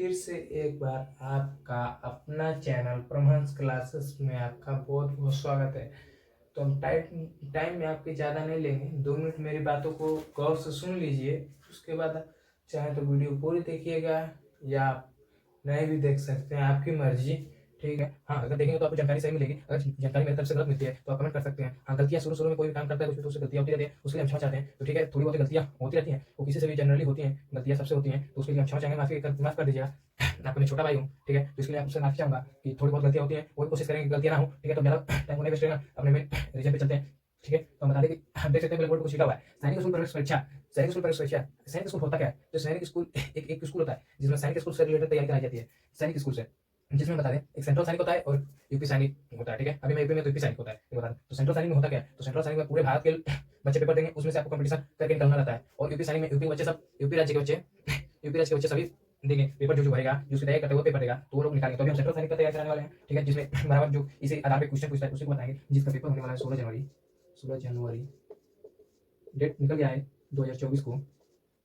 फिर से एक बार आपका अपना चैनल प्रमहंस क्लासेस में आपका बहुत बहुत स्वागत है। तो हम टाइम में आपकी ज़्यादा नहीं लेंगे, 2 मिनट मेरी बातों को गौर से सुन लीजिए। उसके बाद चाहे तो वीडियो पूरी देखिएगा या आप नहीं भी देख सकते हैं, आपकी मर्जी। ठीक है। हाँ, अगर देखेंगे तो आपको जानकारी सही मिलेगी। अगर जानकारी मेरी तरफ से गलत मिलती है तो आप कमेंट कर सकते हैं। हाँ, गलतियाँ शुरू में कोई भी काम करता है तो उसमें गलतियाँ होती रहती है, उसके लिए हम क्षमा चाहते हैं। तो ठीक है, थोड़ी बहुत गलतियाँ होती रहती हैं, वो किसी से भी जनरली होती हैं, गलतियाँ सबसे होती हैं, तो उसके लिए हम क्षमा चाहेंगे, माफ़ कर दीजिएगा। आपका मैं छोटा भाई हूँ, ठीक है, तो इसके लिए आपसे माफी चाहूंगा कि थोड़ी बहुत गलतियाँ होती हैं, वो भी कोशिश करेंगे गलतियाँ ना हो। ठीक है, तो मेरा टाइम को नहीं वेस्ट करेगा, अपने में रीजन पे चलते हैं। ठीक है, तो हम बता दें कि हम देख सकते हैं ब्लैक बोर्ड को लिखा हुआ है सैनिक स्कूल प्रवेश परीक्षा। सैनिक स्कूल प्रवेश परीक्षा, सैनिक स्कूल होता क्या है? जो सैनिक स्कूल एक स्कूल होता है जिसमें सैनिक स्कूल से रिलेटेड तैयारी कराई जाती है, सैनिक स्कूल से, जिसमें बता दें एक सेंट्रल सैनिक होता है और यूपी सैनिक होता है। ठीक है, अभी मैं यूपी में तो यूपी सैनिक होता है, ये बता दें। तो सेंट्रल सैनिक में होता क्या है? तो सेंट्रल सैनिक में पूरे भारत के बच्चे पेपर देंगे, उसमें से आपको कंपटीशन करके निकलना रहता है। और यूपी सैनिक में यूपी के बच्चे सब, यूपी राज्य के बच्चे, यूपी राज्य के बच्चे सभी देंगे पेपर, जो भरेगा, जो उसकी तैयारी करते हुए पेपर देगा, तो वो लोग निकालेंगे। तो अभी हम सेंट्रल सैनिक का तैयारी कराने वाले हैं। ठीक है, जिसमें बराबर जो इसी आधार पे क्वेश्चन पूछता है उसी को बताएंगे, जिसका पेपर होने वाला है 16 जनवरी। 16 जनवरी डेट निकल गया है 2024 को।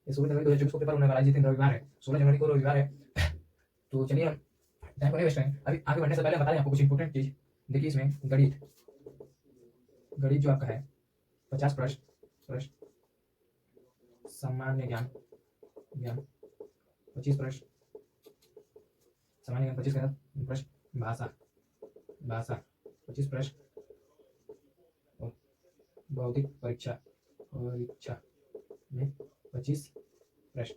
ये 16 जनवरी 2024 को पेपर होने वाला है, जिस दिन रविवार है, 16 जनवरी को रविवार है। तो चलिए हम टाइम को नहीं वेस्ट करेंगे। अभी आगे बढ़ने से पहले बता दें आपको कुछ इंपॉर्टेंट चीज। देखिए, इसमें गणित, गणित जो आपका है 50 प्रश्न, सामान्य ज्ञान 25 प्रश्न, सामान्य ज्ञान 25 प्रश्न, भाषा 25 प्रश्न, और बौद्धिक परीक्षा में 25 प्रश्न।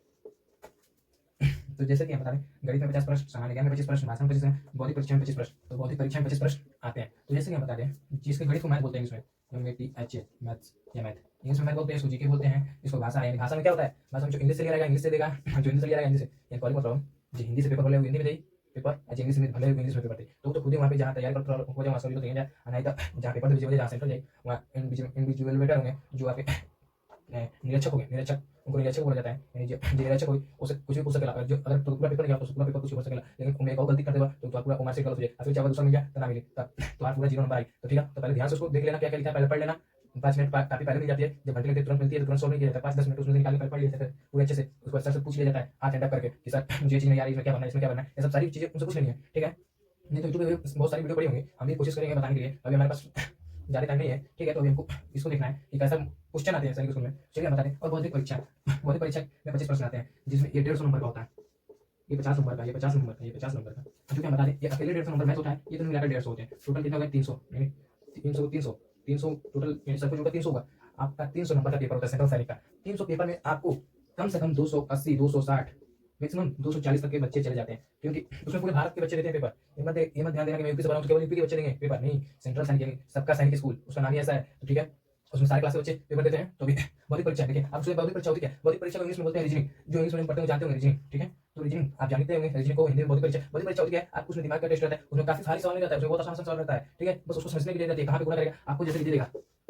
तो जैसे कि हम बता दें, गणित में 50 प्रश्न, सामान्य ज्ञान में 25 प्रश्न, भाषा में 25 प्रश्न, बौद्धिक परीक्षा में 25 प्रश्न। तो बौद्धिक परीक्षा में 25 प्रश्न आते हैं। तो जैसे कि हम बता दें, जिसके गणित को मैथ बोलते हैं, इसमें MATH मैथ्स या मैथ, इंग्लिश में मैथ बोलते हैं, इसको जीके बोलते हैं, इसको भाषा है। भाषा में क्या होता है? भाषा में जो इंग्लिश से लिया रहेगा इंग्लिश से देगा, जो इंग्लिश से लिया रहेगा इंग्लिश से, यानी कॉलेज प्रॉब्लम, जो हिंदी से पेपर भले हिंदी में दे पेपर, आज इंग्लिश में भले इंग्लिश में पेपर दे, तो खुद ही वहाँ पे जहाँ तैयारी कर हो जाए वहाँ सॉरी तो नहीं जाए, नहीं तो जहाँ पेपर दीजिए जहाँ सेंटर जाए वहाँ इंडिविजुअल होंगे, जो आपके निरीक्षक हो गए, निरीक्षक, उनको निरीक्षक बोला जाता है। यानी जो निरीक्षक हो उसे कुछ भी पूछ सकेला, जो अगर तो पूरा पेपर नहीं आता तो पूरा पेपर कुछ भी पूछ सकेला, लेकिन उनमें एक और गलती कर देगा तो पूरा उमर से गलत हो जाए, फिर चाहे दूसरा मिल जाए तो ना मिले, तब तुम्हारा पूरा 0 नंबर आई। तो ठीक है, तो पहले ध्यान से उसको देख लेना क्या क्या लिखा है, पहले पढ़ लेना। 5 मिनट काफी पहले मिल जाती है, जब घंटे लगते तुरंत मिलती है तो तुरंत सॉल्व नहीं किया जाता, 5-10 मिनट उसमें निकाल के पढ़ लिया जाता है पूरे अच्छे से। उसको सर से पूछ लिया जाता है हाथ हैंड करके कि सर मुझे ये चीज नहीं आ रही, इसमें क्या बनना है, इसमें क्या बनना है, ये सब सारी चीजें उनसे पूछ लेनी है। ठीक है, नहीं तो यूट्यूब पे बहुत सारी वीडियो पड़ी होंगी, हम भी कोशिश करेंगे बताने के लिए, अभी हमारे पास ज़्यादा टाइम नहीं है। ठीक है, तो अभी हमको इसको देखना है कि कैसा क्वेश्चन आते हैं सैनिक स्कूल में। चलिए हम बता दें। और बौद्धिक परीक्षा में 25 प्रश्न आते हैं, जिसमें ये 150 नंबर का होता है, ये 50 नंबर का, ये 50 नंबर का, ये 50 नंबर का। जो कि हम बता दें, ये अकेले 150 नंबर मैथ होता है, ये तो मिलाकर 150 होते हैं। टोटल कितना होगा? 300, यानी 300 टोटल, यानी सब कुछ होगा 300 होगा। आपका 300 नंबर का पेपर होता है सेंट्रल सैनिक का। 300 पेपर में आपको कम से कम 280, 260, मैक्सिमम 240 तक के बच्चे चले जाते हैं, क्योंकि उसमें पूरे भारत के बच्चे देते हैं पेपर। ये मत ध्यान देना कि मैं यूपी से बना हूं तो केवल यूपी के बच्चे देंगे पेपर, नहीं। सेंट्रल सैनिक यानी सबका सैनिक स्कूल, उसका नाम ही ऐसा है। तो ठीक है, उसमें सारे क्लास के बच्चे पेपर देते हैं। तो भी बौद्धिक परीक्षा देखिए, अब उसमें बौद्धिक परीक्षा होती है, बौद्धिक परीक्षा को इंग्लिश में बोलते हैं रीजनिंग, जो इंग्लिश में पढ़ते हो जानते होंगे रीजनिंग। ठीक है, तो रीजनिंग आप जानते होंगे, रीजनिंग को हिंदी में बौद्धिक परीक्षा होती है। आपको उसमें दिमाग का टेस्ट रहता है, उसमें काफी भारी सवाल नहीं रहता है, उसमें बहुत आसान सवाल रहता है। ठीक है, बस उसको समझने के लिए रहती है, कहाँ पे पूरा करेगा आपको, जैसे देगा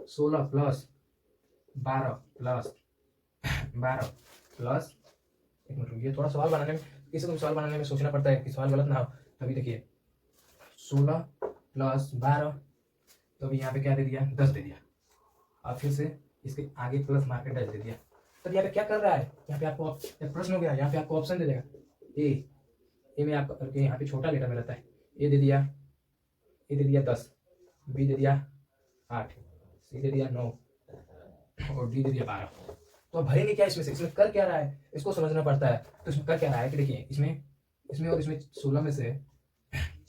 16 प्लस 12 प्लस 12 प्लस, एक मिनट रुकिए, थोड़ा सवाल बनाने में, किसी को सवाल बनाने में सोचना पड़ता है कि सवाल गलत ना हो। तभी देखिए 16 प्लस 12, तो अभी यहाँ पे क्या दे दिया? 10 दे दिया। अब फिर से इसके आगे प्लस मार्केट दे दिया। तब यहाँ पे क्या कर रहा है? यहाँ पे आपको एक प्रश्न हो गया, यहाँ पे आपको ऑप्शन दे देगा ए में आपको यहाँ पे छोटा लेटर में रहता है, ए दे दिया, ए दे दिया 10, बी दे दिया 8, सी दे दिया 9 और डी दे दिया 12। तो अब भरेंगे क्या इसमें से? इसमें कर क्या रहा है इसको समझना पड़ता है। तो इसमें कर क्या रहा है कि देखिए, इसमें और इसमें 16 में से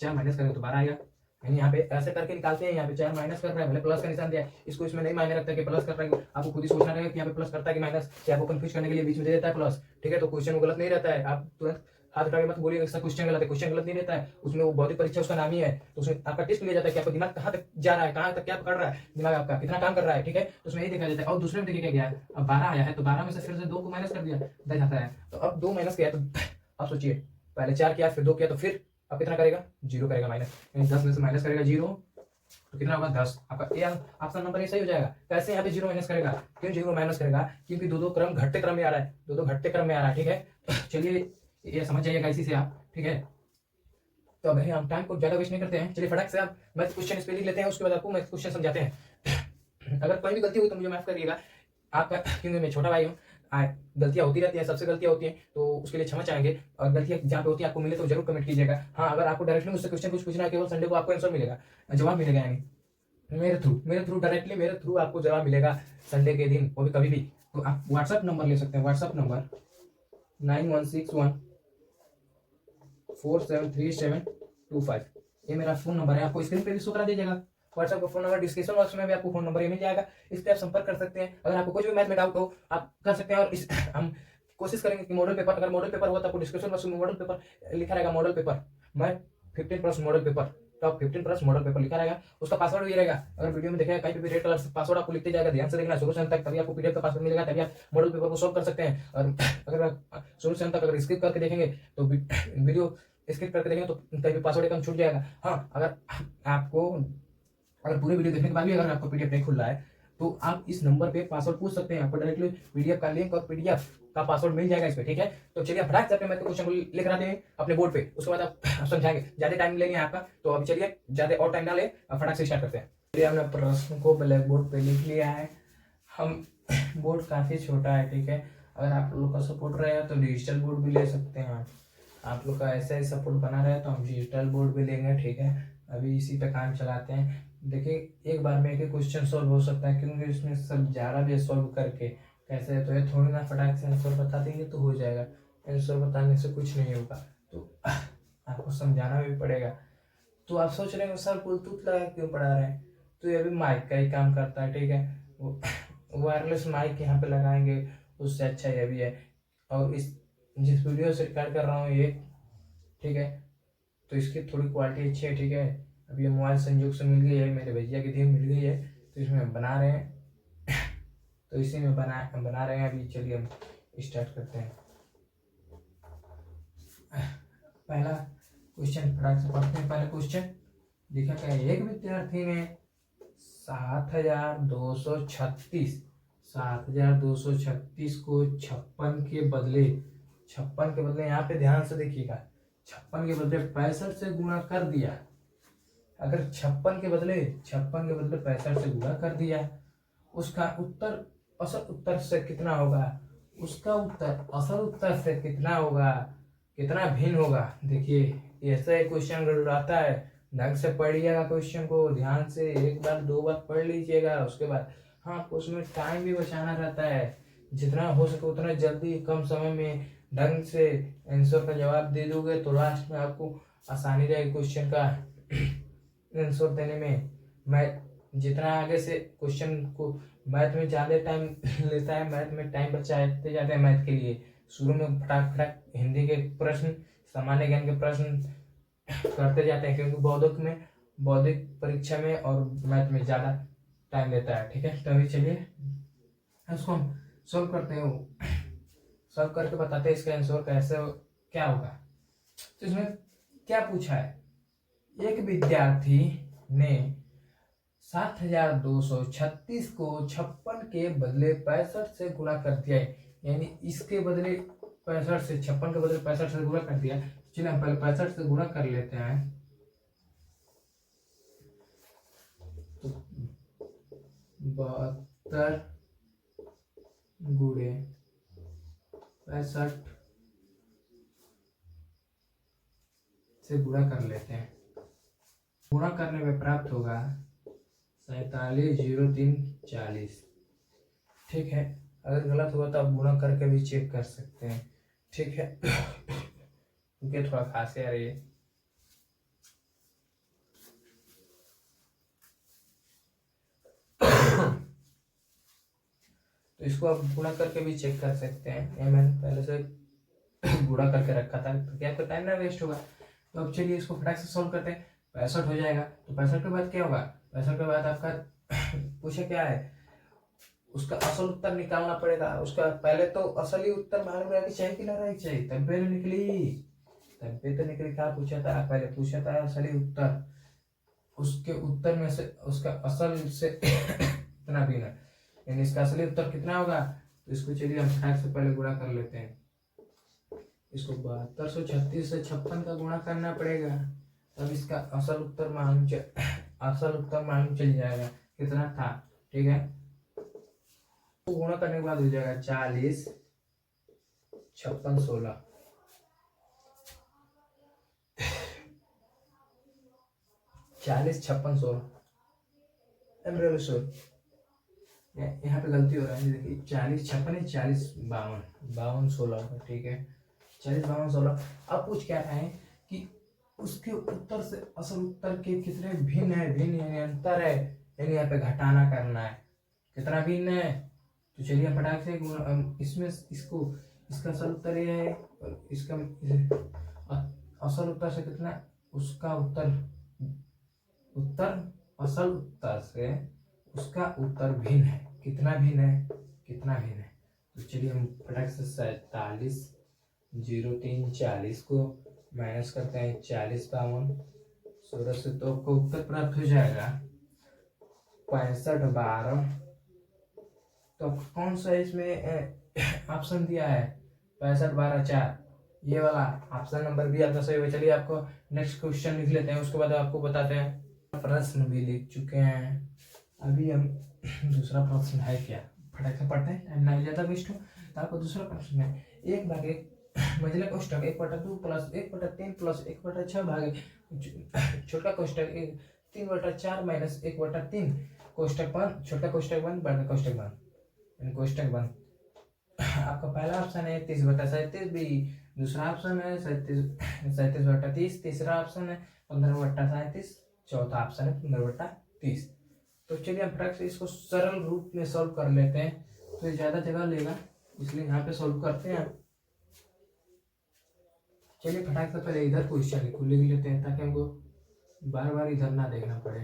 4 माइनस करेंगे तो 12 आएगा। यानी यहाँ पे ऐसे करके निकालते हैं, यहाँ पे 4 माइनस कर रहा है, भले प्लस का निशान दिया है, इसको इसमें नहीं मायने रखता है कि प्लस कर रहा है, आपको खुद ही सोचना रहेगा कि यहाँ पे प्लस करता है कि माइनस, या आपको कंफ्यूज करने के लिए बीच में दे देता है प्लस। ठीक है, तो क्वेश्चन वो गलत नहीं रहता है, आप तुरंत हाथ उठा के मत बोलिए क्वेश्चन गलत है, क्वेश्चन गलत नहीं रहता है, उसमें वो बौद्धिक परीक्षा उसका नाम ही है। तो उसमें आपका टेस्ट लिया जाता है कि आपका दिमाग कहाँ तक जा रहा है, कहाँ तक क्या पकड़ रहा है, दिमाग आपका कितना काम कर रहा है। ठीक है, तो उसमें यही देखा जाता है। और दूसरे में देखिए क्या गया है, अब 12 आया है तो 12 में से फिर से 2 को माइनस कर दिया, 10 आता है। तो अब 2 माइनस किया तो आप सोचिए, पहले 4 किया फिर 2 किया, तो फिर अब कितना करेगा? 0 करेगा माइनस, यानी 10 में से माइनस करेगा 0, तो कितना होगा? 10। आपका ए ऑप्शन नंबर ए सही हो जाएगा। कैसे यहाँ पे 0 माइनस करेगा? क्यों 0 माइनस करेगा? क्योंकि दो क्रम घटते क्रम में आ रहा है, दो घटते क्रम में आ रहा है। ठीक है, चलिए ये समझ जाइएगा इसी से आप। ठीक है, तो अब हम टाइम को ज्यादा वेस्ट नहीं करते हैं, चलिए फटाक से आप मैथ क्वेश्चन इस पे लिख लेते हैं, उसके बाद आपको मैथ क्वेश्चन समझाते हैं। अगर कोई भी गलती हुई तो मुझे माफ करिएगा आपका, क्योंकि मैं छोटा भाई हूँ, गलतियां होती रहती है, सबसे गलतियां होती हैं, तो उसके लिए क्षमा चाहेंगे। और गलतियां जहाँ पे होती है आपको मिले तो जरूर कमेंट कीजिएगा। हाँ, अगर आपको डायरेक्टली मुझसे क्वेश्चन कुछ पूछना है, केवल संडे को आपको आंसर मिलेगा, जवाब मिलेगा, यानी मेरे थ्रू डायरेक्टली मेरे थ्रू आपको जवाब मिलेगा संडे के दिन, वो भी कभी भी। तो आप व्हाट्सअप नंबर ले सकते हैं, व्हाट्सअप नंबर 9161473725। ये मेरा फोन नंबर है, आपको स्क्रीन पे भी शो करा दीजिएगा। व्हाट्सएप का फोन नंबर डिस्क्रिप्शन बॉक्स में भी आपको फोन नंबर मिल जाएगा, इस पर आप संपर्क कर सकते हैं। अगर आपको कुछ भी मैथ में डाउट हो आप कर सकते हैं। और इस हम कोशिश करेंगे कि मॉडल पेपर, अगर मॉडल पेपर हुआ तो आपको डिस्क्रिप्शन बॉक्स में मॉडल पेपर लिखा रहेगा, मॉडल पेपर मैं 15+ model paper, top 15+ model paper लिखा रहेगा, उसका पासवर्ड भी रहेगा। अगर वीडियो में देखेगा कहीं पे भी रेड कलर से पासवर्ड आपको लिखते जाएगा, ध्यान से देखना शुरू से अंत तक, तभी आपको पीडीएफ का पासवर्ड मिलेगा, तभी आप मॉडल पेपर को सॉल्व कर सकते हैं। और अगर आप शुरू से अंत तक अगर स्किप करके देखेंगे तो वीडियो स्किप करके देखेंगे तो कहीं भी पासवर्ड एकदम छूट जाएगा। हाँ, अगर पूरे वीडियो देखने के बाद भी अगर आपको पीडीएफ नहीं खुल रहा है तो आप इस नंबर पे पासवर्ड पूछ सकते हैं, आपको डायरेक्टली पीडीएफ का लिंक और पीडीएफ का पासवर्ड मिल जाएगा इस पे, ठीक है। तो चलिए फटाक से अपने क्वेश्चन को लेकर आते हैं अपने बोर्ड पे, उसके बाद आप समझाएंगे, ज्यादा टाइम लेंगे आपका, तो अभी चलिए ज्यादा और टाइम ना ले, फटाक से स्टार्ट करते हैं। चलिए हमने प्रश्न को ब्लैक बोर्ड पे लिख लिया है। हम बोर्ड काफी छोटा है, ठीक है। अगर आप लोग का सपोर्ट रहेगा तो डिजिटल बोर्ड भी ले सकते हैं। आप लोग का ऐसा ही सपोर्ट बना रहे तो हम डिजिटल बोर्ड भी लेंगे, ठीक है। अभी इसी पे काम चलाते हैं। देखिए एक बार में एक क्वेश्चन सॉल्व हो सकता है, क्योंकि इसमें सब ज़्यादा भी सॉल्व करके कैसे है, तो ये थोड़ी ना फटाक से आंसर बता देंगे तो हो जाएगा, आंसर बताने से कुछ नहीं होगा, तो आपको समझाना भी पड़ेगा। तो आप सोच रहे हैं सर ब्लूटूथ लगा क्यों पढ़ा रहे हैं, तो ये भी माइक का ही काम करता है, ठीक है। वायरलेस माइक यहाँ पे लगाएंगे, उससे अच्छा ये भी है। और इस जिस वीडियो से रिकॉर्ड कर रहा हूँ ये, ठीक है, तो इसकी थोड़ी क्वालिटी अच्छी है, ठीक है। अभी ये मोबाइल संजोग से मिल गई है, मेरे भैया की दी मिल गई है, तो इसमें हम बना रहे हैं, तो इसी में बना रहे हैं। अभी चलिए हम स्टार्ट करते हैं। पहला क्वेश्चन फटाक से पढ़ते हैं। पहला क्वेश्चन लिखा क्या है, एक विद्यार्थी ने 7236 को 56 के बदले यहाँ पे ध्यान से देखिएगा, 56 के बदले 65 से गुणा कर दिया। अगर 56 के बदले 65 से गुणा कर दिया, उसका उत्तर असल उत्तर से कितना होगा, उसका उत्तर असल उत्तर से कितना होगा, कितना भिन्न होगा। देखिए ऐसा एक क्वेश्चन आता है, ढंग से पढ़िएगा क्वेश्चन को, ध्यान से एक बार दो बार पढ़ लीजिएगा, उसके बाद हाँ उसमें टाइम भी बचाना रहता है, जितना हो सके उतना जल्दी कम समय में ढंग से आंसर का जवाब दे दोगे तो लास्ट में आपको आसानी रहेगी क्वेश्चन का आंसर देने में। मैं जितना आगे से क्वेश्चन को मैथ में ज़्यादा टाइम लेता है, मैथ में टाइम बचाते जाते हैं मैथ के लिए, शुरू में फटाक फटाक हिंदी के प्रश्न, सामान्य ज्ञान के प्रश्न करते जाते हैं, क्योंकि बौद्धिक परीक्षा में और मैथ में ज़्यादा टाइम लेता है, ठीक है। तो अभी चलिए उसको हम सॉल्व करते हैं, सॉल्व करके बताते हैं इसका आंसर कैसे क्या होगा। तो इसमें क्या पूछा है, एक विद्यार्थी ने 7236 को 56 के बदले 65 से गुणा कर दिया है, यानी इसके बदले 65 से 56 के बदले 65 से गुणा कर दिया। चलिए हम पहले 65 से गुणा कर लेते हैं, तो 72 गुणे 65 से गुणा कर लेते हैं। गुणा करने में प्राप्त होगा 470340, ठीक है। अगर गलत हुआ तो आप गुणा करके भी चेक कर सकते हैं, ठीक है। क्योंकि थोड़ा खांसी आ रही है। तो इसको आप गुणा करके भी चेक कर सकते हैं, ये मैंने पहले से गुणा करके रखा था, तो क्या आपका टाइम ना वेस्ट होगा। तो अब चलिए इसको फटाक से सॉल्व करते हैं। 65 हो जाएगा, तो 65 के बाद क्या होगा, 65 के बाद आपका पूछे क्या है, उसका असल उत्तर निकालना पड़ेगा। उसका पहले तो असली उत्तर मालूम रहना चाहिए कि ना रहना चाहिए, तब भी तो निकली। क्या पूछा था, पहले पूछा था असली उत्तर, उसके उत्तर में से उसका असल से इतना भी ना, यानी इसका असली उत्तर कितना होगा। तो इसको चलिए हम फटाक से पहले गुणा कर लेते हैं। इसको 7236 से 56 का गुणा करना पड़ेगा, तब इसका असल उत्तर मालूम चल जाएगा कितना था, ठीक है। तो गुणा करने के बाद हो जाएगा 40 56 16 40 56 16 आई एम रियली श्योर। यहाँ पे गलती हो रहा है, देखिए 40 56 है, 40 52 52 16 ठीक है, 40 52 16। अब पूछ क्या रहे हैं कि उसके उत्तर से असल उत्तर के कितने भिन्न है, भिन्न यानी अंतर है, यानी यहाँ पे घटाना करना है, कितना भिन्न है। तो चलिए हम फटाक से इसमें इसको इसका असल उत्तर ये है और इसका असल उत्तर से कितना, उसका उत्तर उत्तर असल उत्तर से उसका उत्तर भिन्न है, कितना भिन्न है, कितना भिन्न है। तो चलिए हम फटाक से 47 03 40 को माइनस करते हैं 40 52 16 से, तो आपको उत्तर प्राप्त हो जाएगा 65 12। तो कौन सा इसमें ऑप्शन दिया है, 65 12 4, ये वाला ऑप्शन नंबर भी आपका सही है। चलिए आपको नेक्स्ट क्वेश्चन लिख लेते हैं, उसके बाद आपको बताते हैं। प्रश्न भी लिख चुके हैं, अभी हम दूसरा प्रश्न है क्या, फटाक से पढ़ते हैं, टाइम ना ज़्यादा वेस्ट हो। तो आपको दूसरा प्रश्न है 1/1 मझला कोष्टक 1/2 प्लस 1/3 प्लस 1/6 भागे छोटा कोष्टक 3/4 माइनस 1/3 कोष्टक बंद, छोटा कोष्टक बंद, बड़ा कोष्टक बंद, कोष्टक बंद। आपका पहला ऑप्शन है 30/37 बी, दूसरा ऑप्शन है 37/30, तीसरा ऑप्शन है 15/37, चौथा ऑप्शन है 15/30। तो चलिए हम फटाक से इसको सरल रूप में सॉल्व कर लेते हैं, तो ये ज़्यादा जगह लेगा, इसलिए यहाँ पे सॉल्व करते हैं। चलिए फटाक से पहले इधर क्वेश्चन को लिख लेते हैं, ताकि हमको बार बार इधर ना देखना पड़े।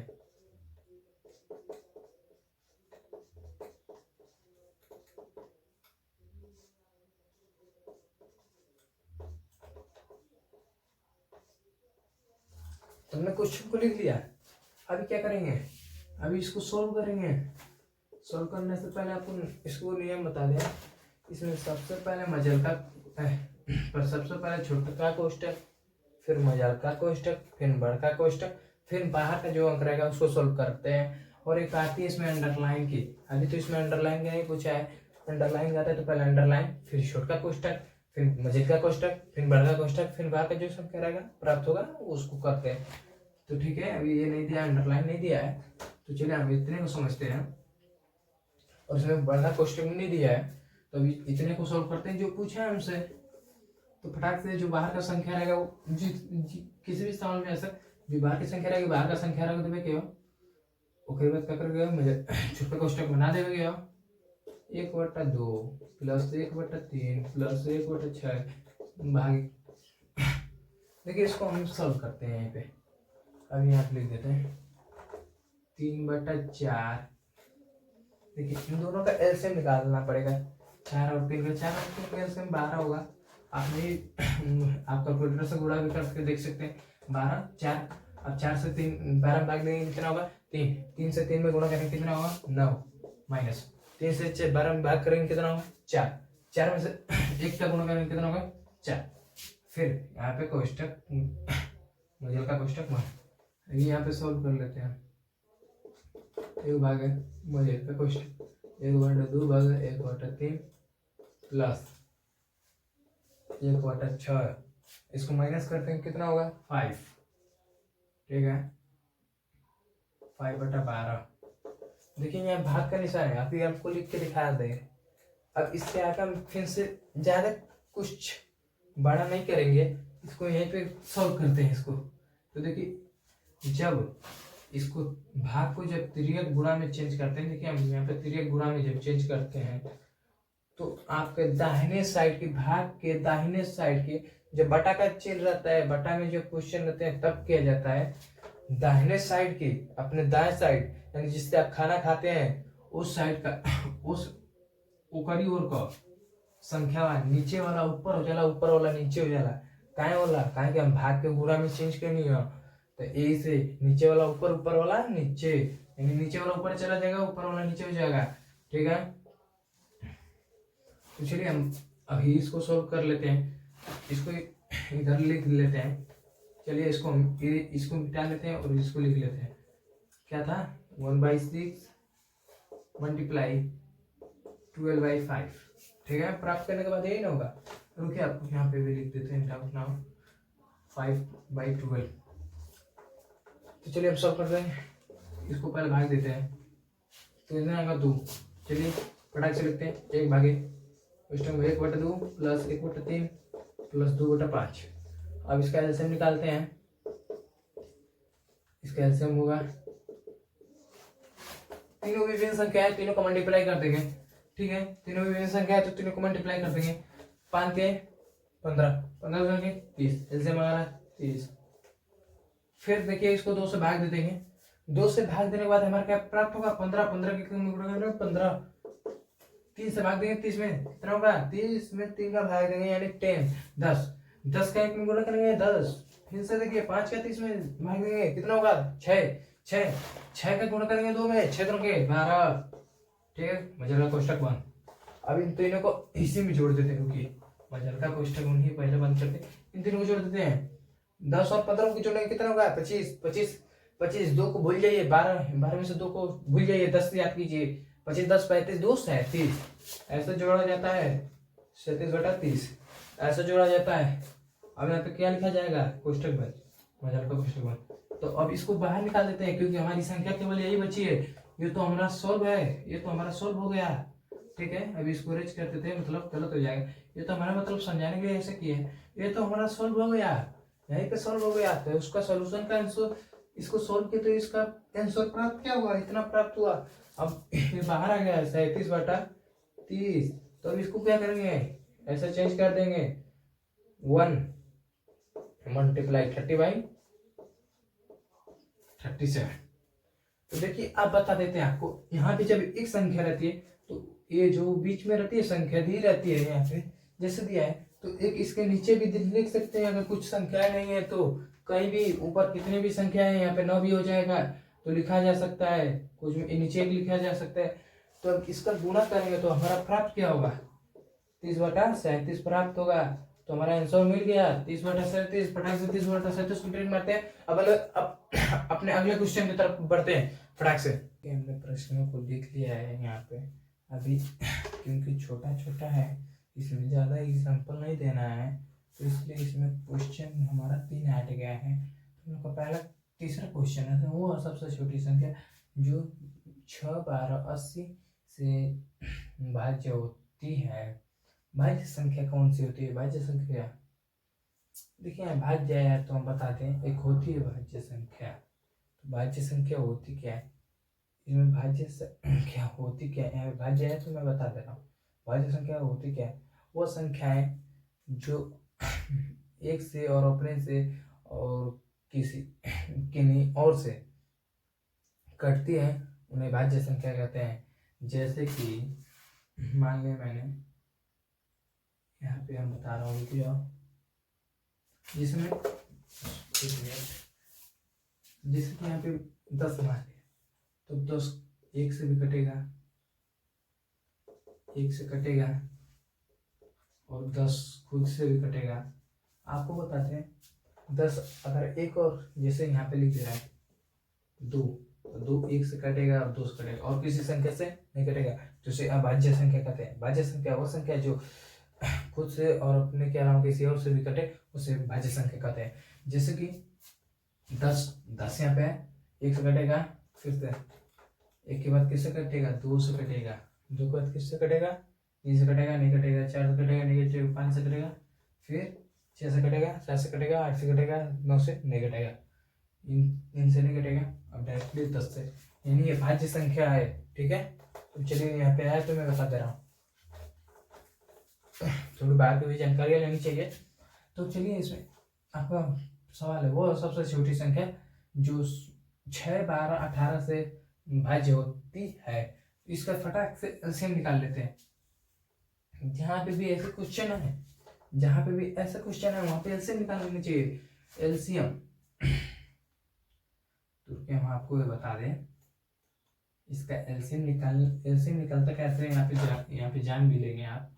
तुमने क्वेश्चन को लिख लिया, अभी क्या करेंगे, अभी इसको सॉल्व करेंगे। सॉल्व करने से पहले आपको इसको नियम बता दें, इसमें सबसे पहले मजल का पर सबसे पहले छोटा का कोष्टक, फिर मजल का कोष्टक, फिर बड़का कोष्टक, फिर बाहर का जो अंक रहेगा उसको सॉल्व करते हैं। और एक आती है इसमें अंडरलाइन की, अभी तो इसमें अंडरलाइन का नहीं पूछा है, अंडरलाइन जाता है तो पहले अंडरलाइन, फिर छोटा कोष्टक, फिर मजल का कोष्टक, फिर बड़का कोष्टक, फिर बाहर का जो संख्या रहेगा प्राप्त होगा उसको करते हैं। तो ठीक है, अभी ये नहीं दिया, अंडरलाइन नहीं दिया है, तो चलिए हम इतने को समझते हैं, और इसमें बड़ा कोष्टक नहीं दिया है, तो अभी इतने को सॉल्व करते हैं जो पूछा है हमसे। तो फटाक से जो बाहर का संख्या रहेगा वो किसी भी सवाल में ऐसा जो बाहर की संख्या रहेगी, बाहर का संख्या रहेगा तो मैं क्या ओके बात क्या करोगे, मुझे छोटा कोष्टक बना देगा क्या 1/2 प्लस 1/3 प्लस 1/6 भाग। देखिए इसको हम सॉल्व करते हैं यहाँ पे, अभी यहाँ लिख देते हैं 3/4। देखिए इन दोनों का एलसीएम निकालना पड़ेगा, 4 और 3 का, 4 और 3 का एलसीएम 12 होगा। आपने आप कैलकुलेटर से गुणा भी करके देख सकते हैं, 12 4, अब 4 से 3 12 भाग देंगे कितना होगा 3, 3 से 3 में गुणा करेंगे कितना होगा 9, माइनस 3 से 12 में भाग करेंगे कितना होगा 4, 4 में से 1 का गुणा करेंगे कितना होगा 4। फिर यहाँ पे कोष्टक मजल का कोष्टक मान, यहाँ पे सॉल्व कर लेते हैं। एक भाग है मजल का कोष्टक 1/2 भाग 1/3 प्लस 1/6, इसको माइनस करते हैं कितना होगा 5, ठीक है 5/12। देखिए यहाँ भाग का निशान है, अभी आपको लिख के दिखा दे। अब इससे आकर हम फिर से ज्यादा कुछ बड़ा नहीं करेंगे, इसको यहीं पे सॉल्व करते हैं इसको। तो देखिए जब इसको भाग को जब तिर्यक गुणा में चेंज करते हैं, देखिए हम यहाँ पे तिर्यक गुणा में जब चेंज करते हैं तो आपके दाहिने साइड की भाग के दाहिने साइड की जब बटा का चिन्ह रहता है, बटा में जो क्वेश्चन रहते हैं तब किया जाता है। दाहिने साइड की अपने दाएं साइड यानी जिससे आप खाना खाते हैं उस साइड का उस ऊपरी ओर का संख्या नीचे वाला ऊपर हो जाला, ऊपर वाला नीचे हो जाला, काहे वाला काहे कि हम भाग के गुणा में चेंज करनी है। तो ए से नीचे वाला ऊपर, ऊपर वाला नीचे, यानी नीचे वाला ऊपर चला जाएगा, ऊपर वाला नीचे हो जाएगा, ठीक है। तो चलिए हम अभी इसको सॉल्व कर लेते हैं, इसको इधर लिख लेते हैं। चलिए इसको मिटा लेते हैं और इसको लिख लेते हैं। क्या था 1/6 मल्टीप्लाई 12/5, ठीक है। प्राप्त करने के बाद यही ना होगा, रुकिए आपको यहाँ पे भी लिख देते हैं नाउ 5/12। तो चलिए अब सॉल्व कर रहे हैं, इसको पहले भाग देते हैं। तो इतना आएगा 2। चलिए फटाक से लिखते हैं, 1 उस टाइम 1/2 प्लस 1/3 प्लस 2/5। अब इसका एलसीएम निकालते हैं। इसका एलसीएम होगा, तीनों विभिन्न संख्या है, तीनों को मल्टीप्लाई कर देंगे। ठीक है, तीनों विभिन्न संख्या है तो तीनों को मल्टीप्लाई कर देंगे। 5 के 15, 15 के 30, एलसीएम आ रहा है 30। फिर देखिए इसको 2 से भाग दे देंगे। 2 से भाग देने के बाद हमारा क्या प्राप्त होगा, 15। 15 के 15, 3 से भाग देंगे 30 में, कितना होगा 30 में 3 का भाग देंगे यानी 10, 10। 10 का 1 में गुणा करेंगे 10। फिर से देखिए 5 का 30 में भाग देंगे, कितना होगा 6, 6। 6 का गुणा करेंगे 2 में, 6 2 के 12। ठीक है, मजल का कोष्टक 1। अब इन तीनों को इसी में जोड़ देते हैं। रुकिए, मजल का कोष्टक 1 ही पहले बंद करते, इन तीनों को जोड़ देते हैं। 10 और 15 को जोड़ेंगे, कितना होगा 25, 25, 25। 2 को भूल जाइए, 12, 12 में से 2 को भूल जाइए, 10 याद कीजिए। 25 10 35, 2 37। ऐसे जोड़ा जाता है 37/30, ऐसा जोड़ा जाता है। अब यहाँ पे क्या लिखा जाएगा, कोष्टक बन, मजल का कोष्टक बन। तो अब इसको बाहर निकाल देते हैं, क्योंकि हमारी संख्या केवल यही बची है। ये तो हमारा सोल्व है, ये तो हमारा सोल्व हो गया। ठीक है, अभी इसको रेज कर देते हैं, मतलब गलत हो जाएगा। ये तो हमारा मतलब समझाने के लिए ऐसे किए हैं। ये तो हमारा सोल्व हो गया, यहीं पे सोल्व हो गया। तो उसका सोल्यूशन का आंसर, इसको सोल्व किया तो इसका आंसर प्राप्त क्या हुआ, इतना प्राप्त हुआ। अब ये बाहर आ गया 37/30। तो अब इसको क्या करेंगे, ऐसा चेंज कर देंगे। 1 मल्टीप्लाई 30/37। तो देखिए आप बता देते हैं आपको, यहाँ पे जब एक संख्या रहती है तो ये जो बीच में रहती है संख्या दी रहती है, यहाँ पे जैसे दिया है तो एक इसके नीचे भी लिख सकते हैं। अगर कुछ संख्याएं नहीं है तो कहीं भी ऊपर कितनी भी संख्या है, यहाँ पे 9 भी हो जाएगा तो लिखा जा सकता है, कुछ नीचे एक लिखा जा सकता है। तो अब इसका गुणा करेंगे तो हमारा प्राप्त क्या होगा, 30/37 प्राप्त होगा। तो हमारा आंसर मिल गया 30/37। फटाक से 30/37 को टिक मारते हैं। अब अपने अगले क्वेश्चन की तरफ बढ़ते हैं फटाक से। हमने प्रश्नों को लिख लिया है यहाँ पे अभी, क्योंकि छोटा छोटा है, इसमें ज़्यादा एग्जाम्पल नहीं देना है, तो इसलिए इसमें क्वेश्चन हमारा 3 ऐड गया है। तो हम लोग का पहला तीसरा क्वेश्चन है, तो वो सबसे छोटी संख्या जो 6 12 80 से भाज्य होती है। भाज्य संख्या कौन सी होती है, भाज्य संख्या देखिए भाज्य है तो हम बताते हैं, एक होती है भाज्य संख्या। तो भाज्य संख्या होती क्या है, इसमें भाज्य संख्या होती क्या है, भाज्य है तो मैं बता दे रहा हूँ। भाज्य संख्या होती क्या है, वो संख्याएं जो एक से और अपने से और किसी किन्हीं और से कटती है उन्हें भाज्य संख्या कहते हैं। जैसे कि मान लिया मैंने यहाँ पे हम बता रहा हूँ कि जिसमें जैसे कि यहाँ पे 10 मान लिया तो 10 1 से भी कटेगा, 1 से कटेगा और 10 खुद से भी कटेगा। आपको बताते हैं 10 अगर एक और जैसे यहाँ पे लिख दे रहा है 2, तो 2 1 से कटेगा और 2 से कटेगा और किसी संख्या से नहीं कटेगा, तो इसे अभाज्य संख्या कहते हैं। भाज्य संख्या वो संख्या जो खुद से और अपने के अलावा किसी और से भी कटे उसे भाज्य संख्या कहते हैं। जैसे कि 10 यहाँ पे है, 1 से कटेगा, फिर से 1 के बाद किससे कटेगा, 2 से कटेगा, 2 के बाद किससे कटेगा, 3 से कटेगा, नहीं कटेगा, 4 से कटेगा, नहीं कटेगा, 5 से कटेगा, फिर 6 से कटेगा, 7 से कटेगा, 8 से कटेगा, 9 से नहीं कटेगा, इनसे नहीं कटेगा। अब डायरेक्टली 10 से, यानी ये भाज्य संख्या है। ठीक है, तो चलिए यहाँ पे आया तो मैं बता दे रहा हूँ, थोड़ी बाहर की भी जानकारी लेनी चाहिए। तो चलिए इसमें आपका सवाल है वो सबसे छोटी संख्या जो 6 12 18 से भाज्य होती है। इसका फटाक से एलसीएम निकाल लेते हैं। जहाँ पे भी ऐसे क्वेश्चन है, जहाँ पे भी ऐसा क्वेश्चन है वहाँ पे एलसीएम निकाल लेनी चाहिए, एलसीएम। तो हम आपको ये बता दें इसका एलसीएम निकालता कैसे, यहाँ पे जान भी लेंगे आप।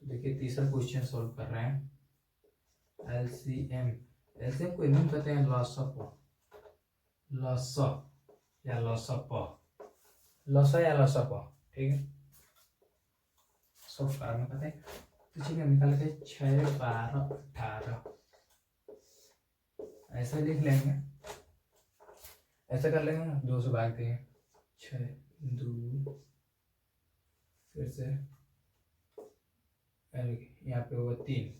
तो देखिए तीसरा क्वेश्चन सॉल्व कर रहे हैं, एलसीएम को इन्हें कहते हैं लॉसअप या लॉसअप। ठीक है, सॉल्व करना कहते हैं। तो चलिए हम निकाल लेते हैं 6 12 18, ऐसा लिख लेंगे, ऐसा कर लेंगे ना, 2 से भाग देंगे, 6 2, फिर से यहाँ पे होगा 3,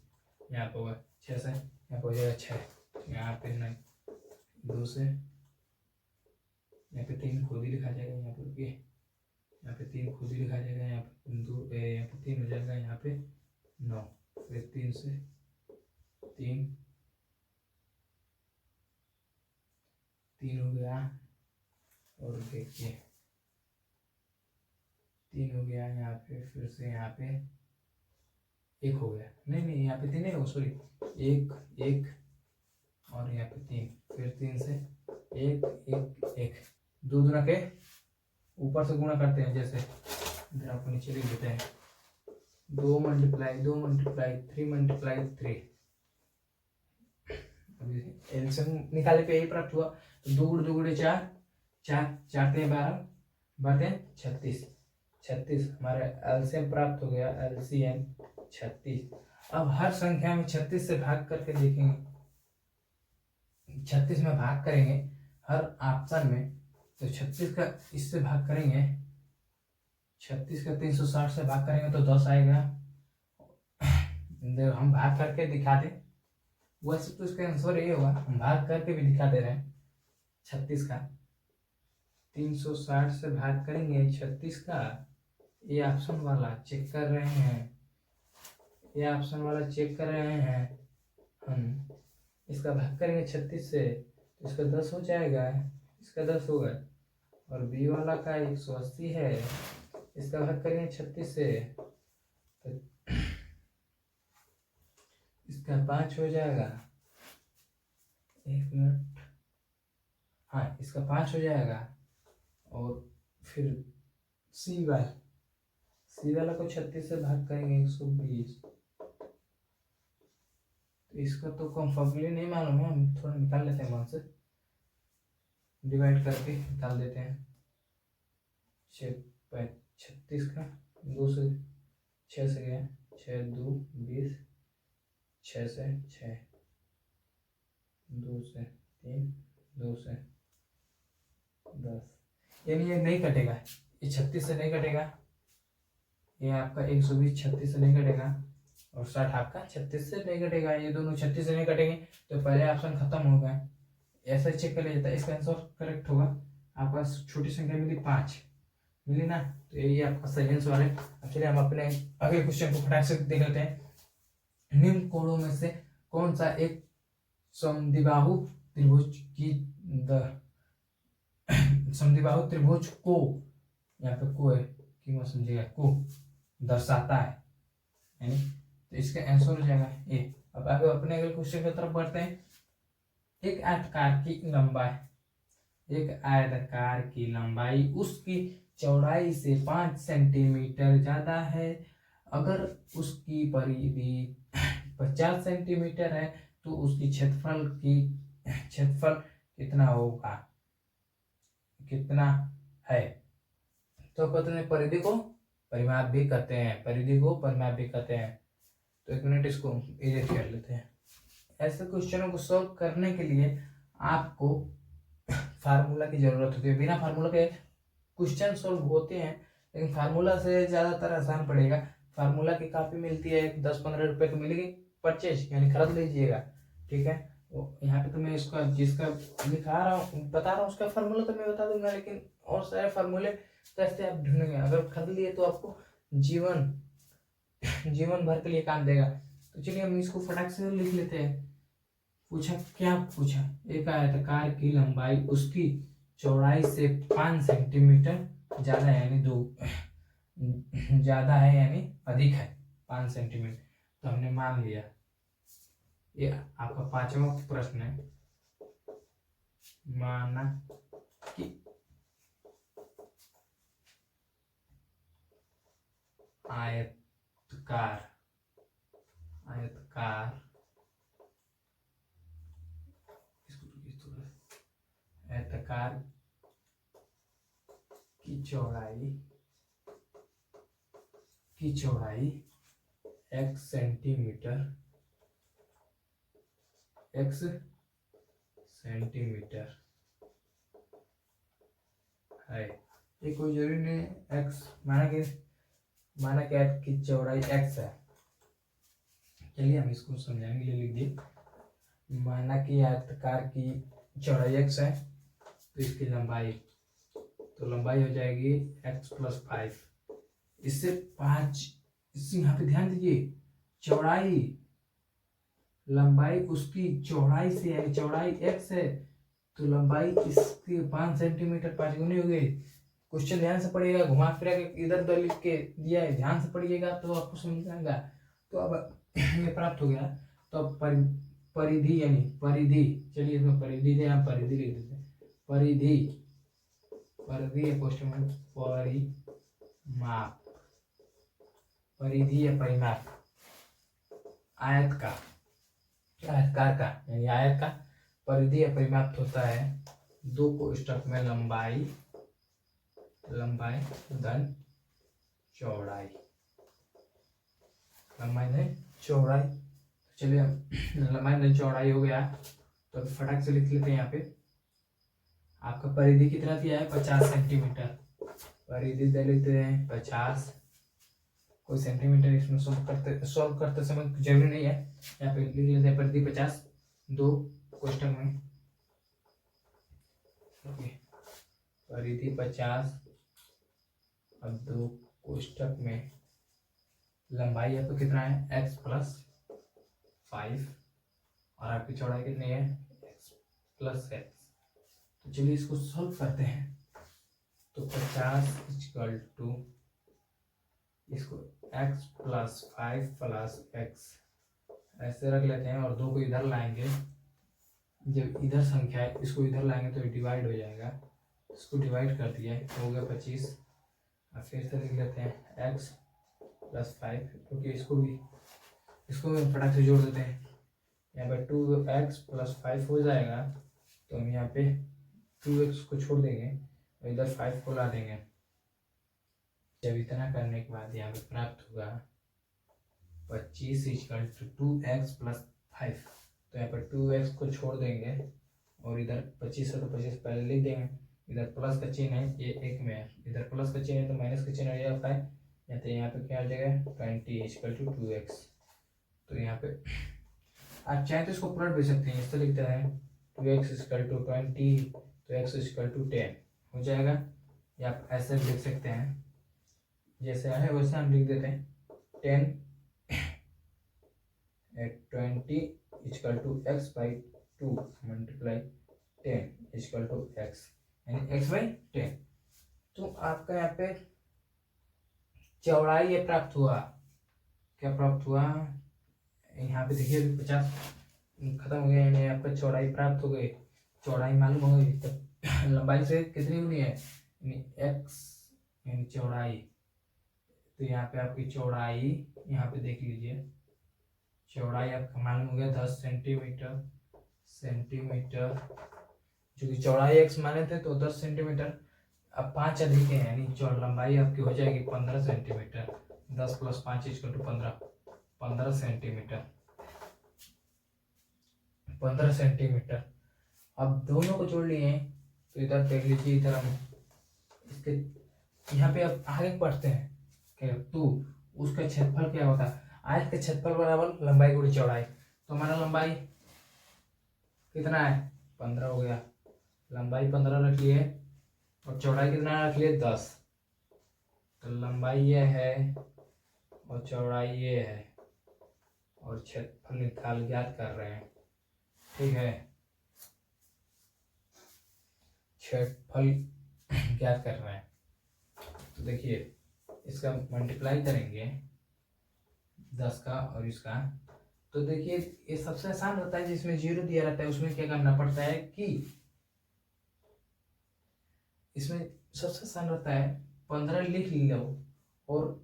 यहाँ पे होगा 6 से, यहाँ पे हो जाएगा 6, यहाँ पे नहीं, 2 से, यहाँ पे 3 खुद ही लिखा जाएगा, यहाँ पे रुकिए, यहाँ पे 3 खुद ही लिखा जाएगा, यहाँ पे 2 यहाँ पे 3 हो जाएगा, यहाँ पे 9, फिर 3 से 3 हो गया, और देखिए 3 हो गया यहाँ पे, फिर से यहाँ पे 1 हो गया, नहीं यहाँ पे 3 नहीं हो, सॉरी 1 1, और यहाँ पे 3, फिर 3 से 1 1 1, 2 गुना के ऊपर से गुणा करते हैं, जैसे इधर आपको नीचे लिख देते हैं, 2 मल्टीप्लाई 3 मल्टीप्लाई 3, अभी एलसीएम निकाले पे यही प्राप्त हुआ, 2 गुणे 4 4 4 3 12 बढ़ते हैं 36 हमारे एलसीएम प्राप्त हो गया, एलसीएम 36। अब हर संख्या में 36 से भाग करके देखेंगे, 36 में भाग करेंगे हर ऑप्शन में, तो 36 का इससे भाग करेंगे, 36 का 360 से भाग करेंगे तो 10 आएगा, हम भाग करके दिखा दें, वैसे तो इसका आंसर ये होगा, हम भाग करके भी दिखा दे रहे हैं, 36 का 360 से भाग करेंगे 36 का, ये ऑप्शन वाला चेक कर रहे हैं, ये ऑप्शन वाला चेक कर रहे हैं हम, इसका भाग करेंगे 36 से तो इसका 10 हो जाएगा, इसका 10 होगा, और बी वाला का 180 है, इसका भाग करेंगे 36 से तो इसका 5 हो जाएगा, 1 मिनट, हाँ इसका 5 हो जाएगा, और फिर सी वाला को 36 से भाग करेंगे 120, तो इसका तो कंफर्टली नहीं मालूम है, हम थोड़ा निकाल लेते हैं वहां से, डिवाइड करके निकाल देते हैं, 36 का 2 से 6 से गया, 6 2 20, 6 से 6, 2 से 3, 2 से 10, यानी ये नहीं कटेगा, ये 36 से नहीं कटेगा, ये आपका 120 36 से नहीं कटेगा, और 60 आपका 36 से नहीं कटेगा, ये दोनों 36 से नहीं कटेंगे, तो पहले ऑप्शन खत्म हो गया, ऐसा ही चेक कर लिया जाता है, इसका आंसर करेक्ट होगा, आपका छोटी संख्या मिली 5 मिली ना, तो यही आपका सही आंसर है। अब चलिए हम अपने अगले क्वेश्चन को फटाक से देख लेते हैं, निम्न कोणों में से कौन सा एक समद्विबाहु त्रिभुज की समद्विबाहु त्रिभुज को, यहाँ पे को है कि मैं समझेगा, को दर्शाता है, यानी तो इसका आंसर हो जाएगा ए। अब आगे अपने अगले क्वेश्चन की तरफ बढ़ते हैं, एक आयताकार की लंबाई उसकी चौड़ाई से 5 सेंटीमीटर ज्यादा है, अगर उसकी परिधि 50 सेंटीमीटर है तो उसकी क्षेत्रफल कितना होगा, कितना है, तो कहते हैं परिधि को परिमाप भी कहते हैं, परिधि को परिमाप भी कहते हैं, तो 1 मिनट इसको इरेज कर लेते हैं। ऐसे क्वेश्चनों को सॉल्व करने के लिए आपको फार्मूला की जरूरत होती है, बिना फार्मूला के क्वेश्चन सॉल्व होते हैं, लेकिन फार्मूला से ज़्यादातर आसान पड़ेगा। फार्मूला की कॉपी मिलती है 10-15 रुपए की मिलेगी, परचेज यानी खरीद लीजिएगा, ठीक है। तो यहाँ पे तो मैं इसका जिसका लिखा रहा हूँ बता रहा हूँ उसका फार्मूला तो मैं बता दूंगा, लेकिन और सारे फार्मूले कैसे आप ढूंढेंगे, अगर खरीद लिए तो आपको जीवन भर के लिए काम देगा। तो चलिए हम इसको फटाक से लिख लेते हैं। क्या पूछा, एक आयताकार की लंबाई उसकी चौड़ाई से 5 सेंटीमीटर ज्यादा है, यानी ज्यादा है यानी अधिक है 5 सेंटीमीटर, तो हमने मान लिया। ये आपका 5वां प्रश्न है, माना कि आयताकार की चौड़ाई x सेंटीमीटर, x सेंटीमीटर है। ये कोई जरूरी नहीं है x, माना कि x की चौड़ाई x है। चलिए हम इसको समझाने के लिए लिख दिए। माना कि आयताकार की चौड़ाई x है, तो इसकी लंबाई, तो लंबाई हो जाएगी x + 5। इससे 5, इससे यहाँ पे ध्यान दीजिए, चौड़ाई, लंबाई उसकी चौड़ाई से, यानी चौड़ाई x है तो लंबाई इसकी 5 सेंटीमीटर 5 गुनी हो गई। क्वेश्चन ध्यान से पढ़िएगा, घुमा फिरा के इधर उधर लिख के दिया है, ध्यान से पढ़िएगा तो आपको समझ आएगा। तो अब ये प्राप्त हो गया। तो अब परिधि यानी परिधि, चलिए इसमें परिधि थे, हम परिधि लिख देते हैं। परिधि, परिधि या क्वेश्चन में परिमाप, परिधि या परिमाप आयत का, आयतकार का, यानी आयत का परिधि या परिमाप होता है 2 कोष्ठक में लंबाई, लंबाई धन चौड़ाई, लंबाई धन चौड़ाई। चलिए लंबाई धन चौड़ाई हो गया, तो फटाक से लिख लेते हैं। यहाँ पे आपका परिधि कितना दिया है, 50 सेंटीमीटर। परिधि दे लेते हैं 50, कोई सेंटीमीटर इसमें सॉल्व करते समय जरूरी नहीं है, यहाँ पे लिख लेते हैं परिधि 50 2 कोष्ठक में। ओके, परिधि 50 अब 2 कोष्ठक में लंबाई आपको कितना है x + 5 और आपकी चौड़ाई कितनी है x + x। तो चलिए इसको सॉल्व करते हैं। तो 50 = इसको x + 5 + x ऐसे रख लेते हैं और 2 को इधर लाएंगे। जब इधर संख्या है इसको इधर लाएंगे तो डिवाइड हो जाएगा, इसको डिवाइड कर दिया हो गया 25। अब फिर से लिख लेते हैं x + 5, क्योंकि इसको भी फटाक से जोड़ देते हैं। यहाँ पे 2x + 5 हो जाएगा, तो हम यहाँ पे 2x को छोड़ देंगे और इधर 5 को ला देंगे। जब इतना करने के बाद यहाँ पे प्राप्त होगा 25 = 2x + 5। तो यहाँ पर 2x को छोड़ देंगे और इधर 25 है तो 25 पहले लिख देंगे। इधर प्लस का चिन्ह है, ये एक में है, इधर प्लस का चिन्ह है तो माइनस का चिन्ह हो जाएगा 5। तो यहाँ पे क्या हो जाएगा 20 = 2x। तो यहाँ पे आप चाहे तो इसको पलट भी सकते हैं, इस तरह लिखते हैं 2x = 20 तो x = 10 हो जाएगा, या आप ऐसे लिख सकते हैं जैसे है वैसे हम लिख देते हैं 10 20 = x/2 × 10 = x, यानी x/10। तो आपका यहाँ पे चौड़ाई ये प्राप्त हुआ, क्या प्राप्त हुआ, यहाँ पे देखिए 50 खत्म हो गया, यानी आपका चौड़ाई प्राप्त हो गई। चौड़ाई मालूम हो गई, तो लंबाई से कितनी होनी है, यानी x यानी चौड़ाई। तो यहाँ पे आपकी चौड़ाई, यहाँ पे देख लीजिए चौड़ाई आपका मालूम हो गया 10 सेंटीमीटर, जो कि चौड़ाई x माने थे तो 10 सेंटीमीटर। अब 5 अधिक है, यानी लंबाई आपकी हो जाएगी 15 सेंटीमीटर। 10 + 5 = 15 centimetre, 15 centimetre. अब दोनों को जोड़ लिए तो इधर देख लीजिए, इधर हम इसके यहाँ पे अब आगे पढ़ते हैं कि तो उसका क्षेत्रफल क्या होता है। आयत का क्षेत्रफल बराबर लंबाई गुणी चौड़ाई। तो हमारा लंबाई कितना है 15 हो गया, लंबाई 15 रख लिए और चौड़ाई कितना रख लिए 10। तो लंबाई ये है और चौड़ाई ये है और क्षेत्रफल निकाल ज्ञात कर रहे हैं, ठीक है, क्षेत्रफल ज्ञात कर रहे हैं। तो देखिए इसका मल्टीप्लाई करेंगे 10 का और इसका, तो देखिए ये सबसे आसान रहता है, जिसमें 0 दिया रहता है उसमें क्या करना पड़ता है कि इसमें सबसे आसान रहता है 15 लिख लो और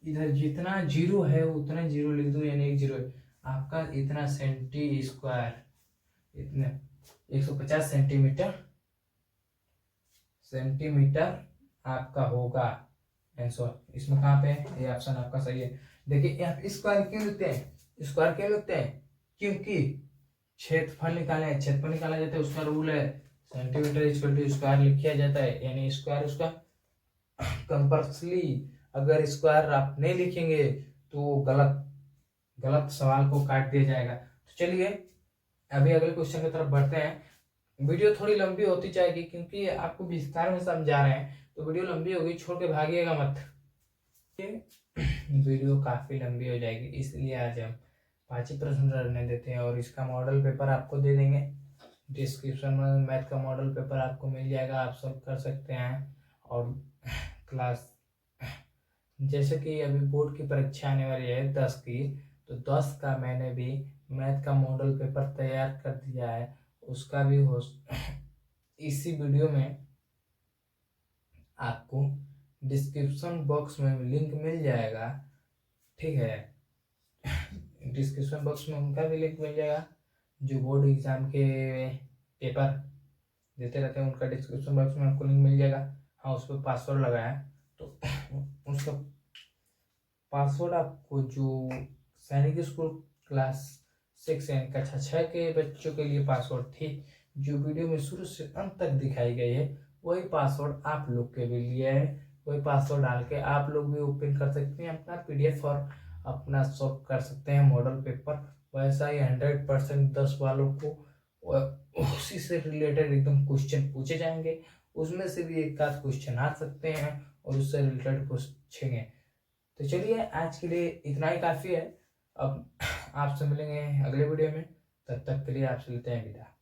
इधर जितना 0 है उतना 0 लिख दो, यानी 1 0 आपका इतना सेंटी², इतने 150 सेंटीमीटर आपका होगा आंसर। इसमें कहाँ पे ये ऑप्शन आपका सही है, देखिए यहाँ पे स्क्वायर क्यों लिखते हैं, स्क्वायर क्यों लिखते हैं, क्योंकि क्षेत्रफल निकाले, क्षेत्रफल निकाला जाता है, उसका रूल है सेंटीमीटर इक्वल टू स्क्वायर लिखा जाता है, यानी स्क्वायर उसका कंपल्सरी, अगर स्क्वायर आप नहीं लिखेंगे तो गलत गलत सवाल को काट दिया जाएगा। तो चलिए अभी अगले क्वेश्चन की तरफ बढ़ते हैं। वीडियो थोड़ी लंबी होती जाएगी क्योंकि आपको विस्तार में समझा रहे हैं, तो वीडियो लंबी होगी, छोड़ के भागिएगा मत, वीडियो काफी लंबी हो जाएगी, इसलिए आज हम 5 ही प्रश्न रहने देते हैं और इसका मॉडल पेपर आपको दे देंगे। डिस्क्रिप्शन में मैथ का मॉडल पेपर आपको मिल जाएगा, आप सब कर सकते हैं। और क्लास जैसे कि अभी बोर्ड की परीक्षा आने वाली है 10 की, तो 10 का मैंने भी मैथ का मॉडल पेपर तैयार कर दिया है, उसका भी हो इसी वीडियो में आपको डिस्क्रिप्शन बॉक्स में लिंक मिल जाएगा, ठीक है। डिस्क्रिप्शन बॉक्स में उनका भी लिंक मिल जाएगा, जो बोर्ड एग्जाम के पेपर देते रहते हैं, उनका डिस्क्रिप्शन बॉक्स में आपको लिंक मिल जाएगा। हाँ, उस पर पासवर्ड लगाया है, तो उसका पासवर्ड आपको जो सैनिक स्कूल क्लास 6 यानी कक्षा 6 के बच्चों के लिए पासवर्ड थी, जो वीडियो में शुरू से अंत तक दिखाई गई है, वही पासवर्ड आप लोग के भी लिए है। वही पासवर्ड डाल के आप लोग भी ओपन कर सकते हैं अपना PDF और अपना सॉल्व कर सकते हैं मॉडल पेपर। वैसा ही 100% 10 वालों को उसी से रिलेटेड एकदम क्वेश्चन पूछे जाएंगे, उसमें से भी एक आध क्वेश्चन आ सकते हैं और उससे रिलेटेड पूछेंगे। तो चलिए आज के लिए इतना ही काफ़ी है, अब आपसे मिलेंगे अगले वीडियो में, तब तक के लिए आपसे लेते हैं विदा।